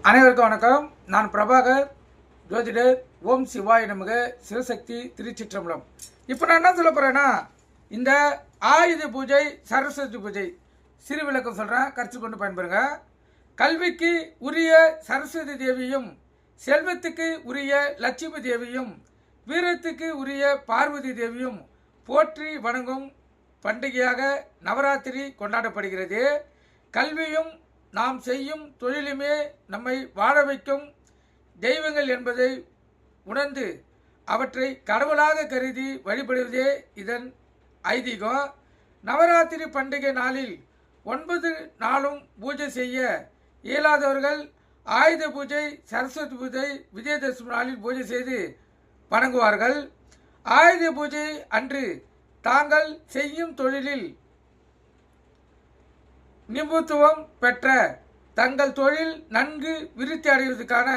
அனைவருக்கும் வணக்கம். நான் பிரபாகர், ஜோதிடர். ஓம் சிவாய நமக. சிவசக்தி, திருச்சிற்றம்பலம். இப்போ நான் என்ன சொல்ல போகிறேன்னா, இந்த ஆயுத பூஜை, சரஸ்வதி பூஜை சிறு விளக்கம் சொல்கிறேன், கருத்து கொண்டு பயன்பெறுங்க. கல்விக்கு உரிய சரஸ்வதி தேவியும், செல்வத்துக்கு உரிய லட்சுமி தேவியும், வீரத்துக்கு உரிய பார்வதி தேவியும் போற்றி வணங்கும் பண்டிகையாக நவராத்திரி கொண்டாடப்படுகிறது. கல்வியும் நாம் செய்யும் தொழிலுமே நம்மை வாழ வைக்கும் தெய்வங்கள் என்பதை உணர்ந்து அவற்றை கடவுளாக கருதி வழிபடுவதே இதன் ஐதீகம். நவராத்திரி பண்டிகை நாளில் 9 நாளும் பூஜை செய்ய இயலாதவர்கள் ஆயுத பூஜை, சரஸ்வதி பூஜை, விஜயதசமி நாளில் பூஜை செய்து வணங்குவார்கள். ஆயுத பூஜை அன்று தாங்கள் செய்யும் தொழிலில் நிபுணத்துவம் பெற்ற தங்கள் தொழில் நன்கு விருத்தி அடைவதற்கான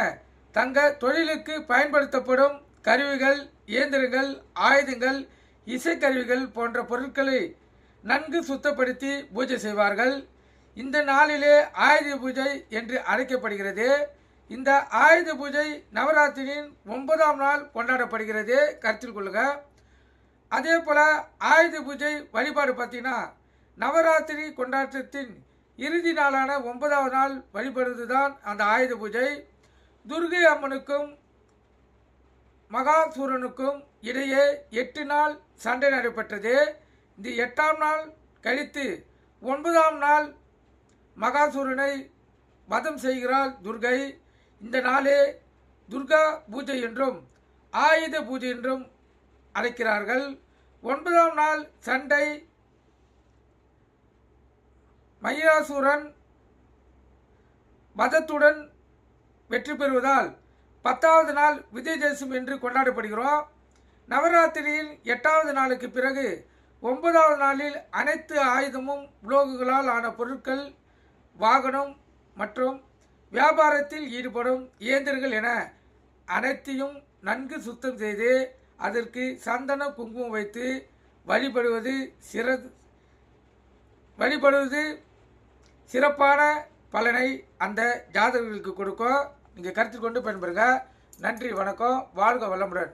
தங்கள் தொழிலுக்கு பயன்படுத்தப்படும் கருவிகள், இயந்திரங்கள், ஆயுதங்கள், இசைக்கருவிகள் போன்ற பொருட்களை நன்கு சுத்தப்படுத்தி பூஜை செய்வார்கள். இந்த நாளிலே ஆயுத பூஜை என்று அழைக்கப்படுகிறது. இந்த ஆயுத பூஜை நவராத்திரியின் 9ஆம் நாள் கொண்டாடப்படுகிறது, கருத்தில் கொள்ளுங்க. அதே போல் ஆயுத பூஜை வழிபாடு பார்த்தீங்கன்னா, நவராத்திரி கொண்டாட்டத்தின் இறுதி நாளான 9ஆவது நாள் வழிபடுவதுதான் அந்த ஆயுத பூஜை. துர்கை அம்மனுக்கும் மகாசூரனுக்கும் இடையே 8 நாள் சண்டை நடைபெற்றது. இந்த 8ஆம் நாள் கழித்து 9ஆம் நாள் மகாசூரனை வதம் செய்கிறாள் துர்கை. இந்த நாளே துர்கா பூஜை என்றும் ஆயுத பூஜை என்றும் அழைக்கிறார்கள். 9ஆம் நாள் சண்டை மகிஷாசூரன் வதத்துடன் வெற்றி பெறுவதால் 10வது நாள் விஜயதசமி என்று கொண்டாடப்படுகிறோம். நவராத்திரியில் 8வது நாளுக்கு பிறகு 9வது நாளில் அனைத்து ஆயுதமும் உலோகங்களால் ஆன பொருட்கள், வாகனம் மற்றும் வியாபாரத்தில் ஈடுபடும் இயந்திரங்கள் என அனைத்தையும் நன்கு சுத்தம் செய்து அதற்கு சந்தன குங்குமம் வைத்து வழிபடுவது சிறப்பான பலனை அந்த ஜாதகர்களுக்கு கொடுக்கும். நீங்கள் கருத்தில் கொண்டு பயன்பெறுங்க. நன்றி, வணக்கம். வாழ்க வளமுடன்.